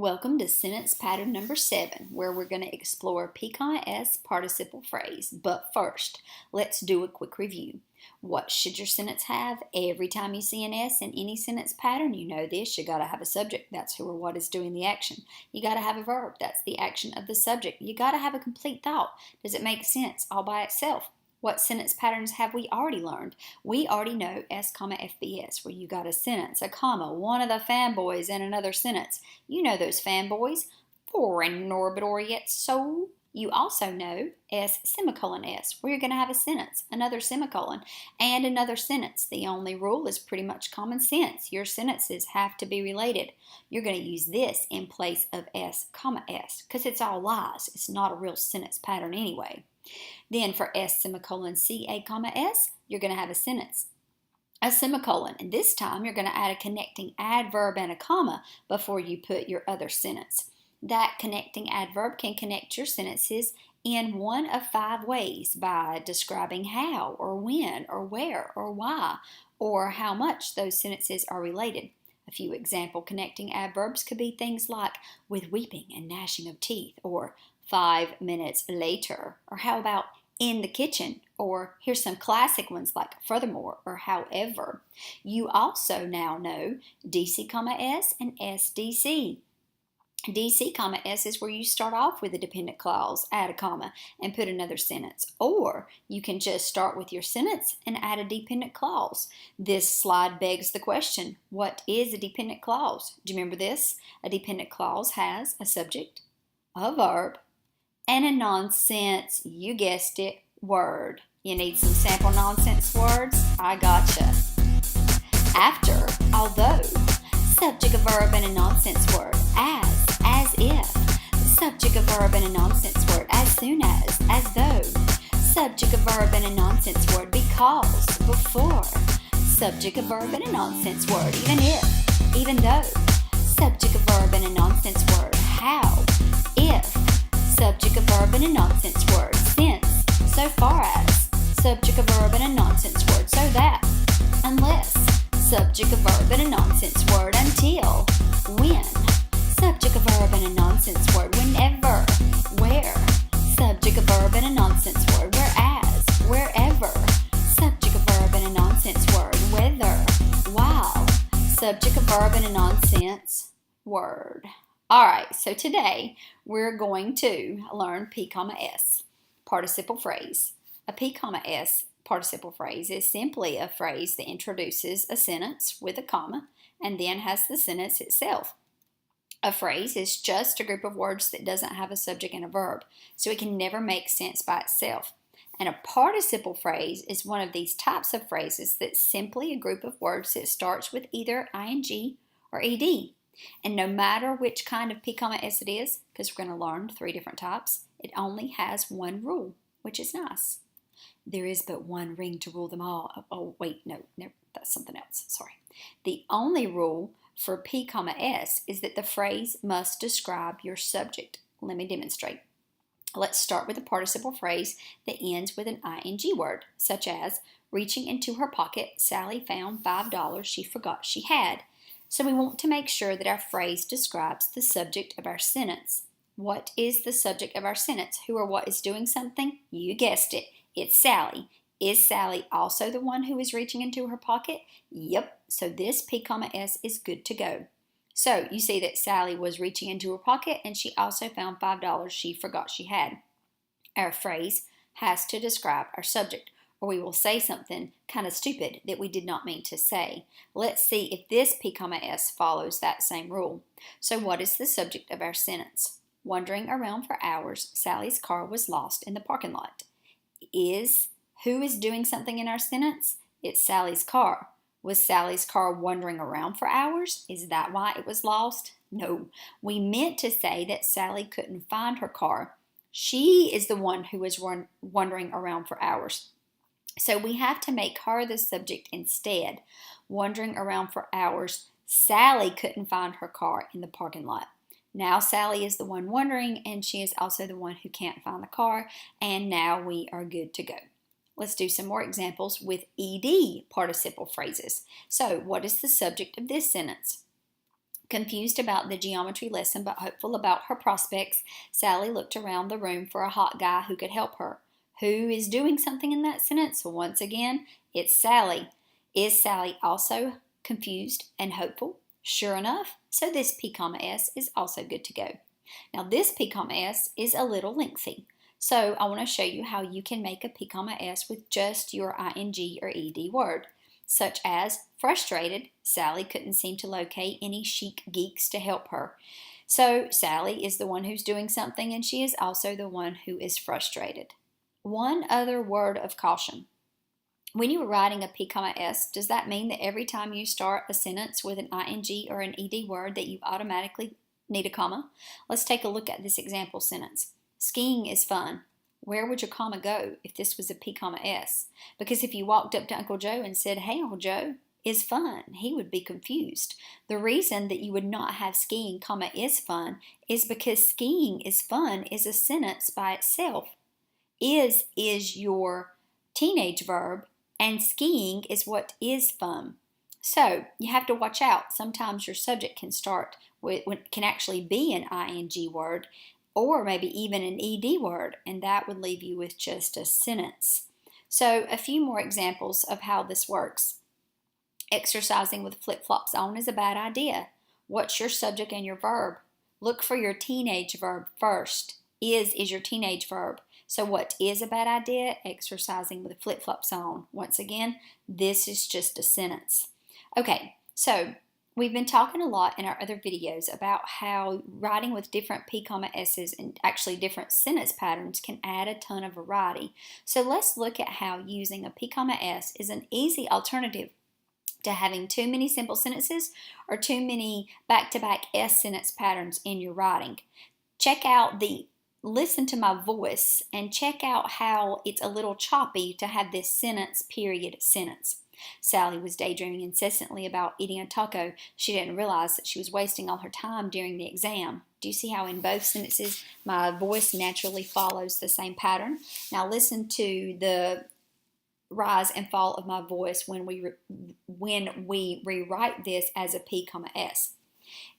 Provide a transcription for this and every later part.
Welcome to sentence pattern number 7, where we're going to explore P-S participle phrase. But first, let's do a quick review. What should your sentence have? Every time you see an S in any sentence pattern, you know this. You got to have a subject. That's who or what is doing the action. You got to have a verb. That's the action of the subject. You got to have a complete thought. Does it make sense all by itself? What sentence patterns have we already learned? We already know S, FBS, where you got a sentence, a comma, one of the fanboys, and another sentence. You know those fanboys. For an orbit or yet so. You also know S, semicolon S, where you're going to have a sentence, another semicolon, and another sentence. The only rule is pretty much common sense. Your sentences have to be related. You're going to use this in place of S, S, because it's all lies. It's not a real sentence pattern anyway. Then for S, semicolon, CA, S, you're going to have a sentence, a semicolon, and this time you're going to add a connecting adverb and a comma before you put your other sentence. That connecting adverb can connect your sentences in one of 5 ways: by describing how, or when, or where, or why, or how much those sentences are related. A few example connecting adverbs could be things like with weeping and gnashing of teeth, or 5 minutes later, or how about in the kitchen, or here's some classic ones like furthermore or however. You also now know DC, S and SDC. DC, S is where you start off with a dependent clause, add a comma, and put another sentence. Or you can just start with your sentence and add a dependent clause. This slide begs the question, what is a dependent clause? Do you remember this? A dependent clause has a subject, a verb, and a nonsense, you guessed it, word. You need some sample nonsense words? I gotcha. After, although, subject, a verb, and a nonsense word. As if, subject, a verb, and a nonsense word. As soon as though, subject, a verb, and a nonsense word. Because, before, subject, a verb, and a nonsense word. Even if, even though, subject, a verb, and a nonsense word. How, if, subject, a verb, and a nonsense word. Since, so far as, subject, a verb, and a nonsense word. So that, unless, subject, a verb, and a nonsense word. Until, when, subject, a verb, and a nonsense word. Whenever, where, subject, a verb, and a nonsense word. Whereas, wherever, subject, a verb, and a nonsense word. Whether, while, subject, a verb, and a nonsense word. Alright, so today we're going to learn P-S, participle phrase. A P-S participle phrase is simply a phrase that introduces a sentence with a comma and then has the sentence itself. A phrase is just a group of words that doesn't have a subject and a verb, so it can never make sense by itself. And a participle phrase is one of these types of phrases that's simply a group of words that starts with either ing or ed. And no matter which kind of P-S it is, because we're going to learn 3 different types, it only has one rule, which is nice. There is but one ring to rule them all. Oh, wait, no, that's something else. Sorry. The only rule for P-S is that the phrase must describe your subject. Let me demonstrate. Let's start with a participle phrase that ends with an ing word, such as, reaching into her pocket, Sally found $5 she forgot she had. So we want to make sure that our phrase describes the subject of our sentence. What is the subject of our sentence? Who or what is doing something? You guessed it. It's Sally. Is Sally also the one who is reaching into her pocket? Yep. So this P-S is good to go. So you see that Sally was reaching into her pocket and she also found $5 she forgot she had. Our phrase has to describe our subject, or we will say something kind of stupid that we did not mean to say. Let's see if this P-S follows that same rule. So what is the subject of our sentence? Wandering around for hours, Sally's car was lost in the parking lot. Who is doing something in our sentence? It's Sally's car. Was Sally's car wandering around for hours? Is that why it was lost? No. We meant to say that Sally couldn't find her car. She is the one who was wandering around for hours. So we have to make her the subject instead. Wandering around for hours, Sally couldn't find her car in the parking lot. Now Sally is the one wandering, and she is also the one who can't find the car, and now we are good to go. Let's do some more examples with ed participle phrases. So what is the subject of this sentence? Confused about the geometry lesson but hopeful about her prospects, Sally looked around the room for a hot guy who could help her. Who is doing something in that sentence? Once again, it's Sally. Is Sally also confused and hopeful? Sure enough, so this P, S is also good to go. Now this P, S is a little lengthy, so I want to show you how you can make a P, S with just your ing or ed word, such as frustrated. Sally couldn't seem to locate any chic geeks to help her. So Sally is the one who's doing something, and she is also the one who is frustrated. One other word of caution. When you are writing a P, S, does that mean that every time you start a sentence with an ing or an ed word that you automatically need a comma? Let's take a look at this example sentence. Skiing is fun. Where would your comma go if this was a P, S? Because if you walked up to Uncle Joe and said, "Hey, Uncle Joe, is fun," he would be confused. The reason that you would not have skiing, is fun is because skiing is fun is a sentence by itself. Is your teenage verb, and skiing is what is fun. So you have to watch out. Sometimes your subject can start with, can actually be an ing word or maybe even an ed word, and that would leave you with just a sentence. So a few more examples of how this works. Exercising with flip-flops on is a bad idea. What's your subject and your verb? Look for your teenage verb first. Is your teenage verb. So what is a bad idea? Exercising with flip-flops on. Once again, this is just a sentence. Okay, so we've been talking a lot in our other videos about how writing with different P, S's and actually different sentence patterns can add a ton of variety. So let's look at how using a P, S is an easy alternative to having too many simple sentences or too many back-to-back S sentence patterns in your writing. Listen to my voice and check out how it's a little choppy to have this sentence, period, sentence. Sally was daydreaming incessantly about eating a taco. She didn't realize that she was wasting all her time during the exam. Do you see how in both sentences my voice naturally follows the same pattern? Now listen to the rise and fall of my voice when we rewrite this as a P, S.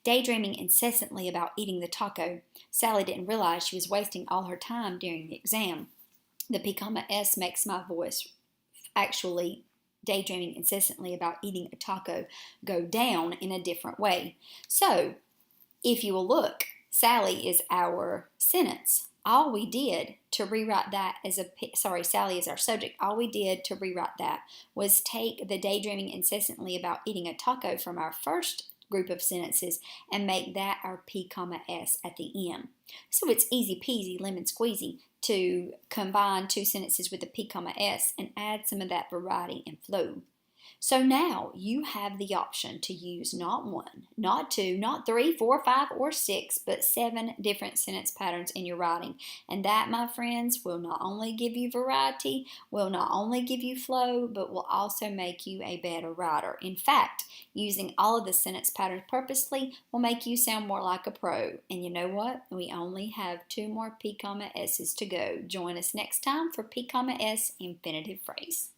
Daydreaming incessantly about eating the taco. Sally didn't realize she was wasting all her time during the exam. The P, S makes my voice actually daydreaming incessantly about eating a taco go down in a different way. So, if you will look, Sally is our sentence. All we did to rewrite that as Sally is our subject. All we did to rewrite that was take the daydreaming incessantly about eating a taco from our first group of sentences and make that our P, S at the end. So it's easy peasy lemon squeezy to combine two sentences with a P, S and add some of that variety and flow. So now you have the option to use not one, not two, not three, four, five, or six, but 7 different sentence patterns in your writing. And that, my friends, will not only give you variety, will not only give you flow, but will also make you a better writer. In fact, using all of the sentence patterns purposely will make you sound more like a pro. And you know what? We only have 2 more P, S's to go. Join us next time for P, S infinitive phrase.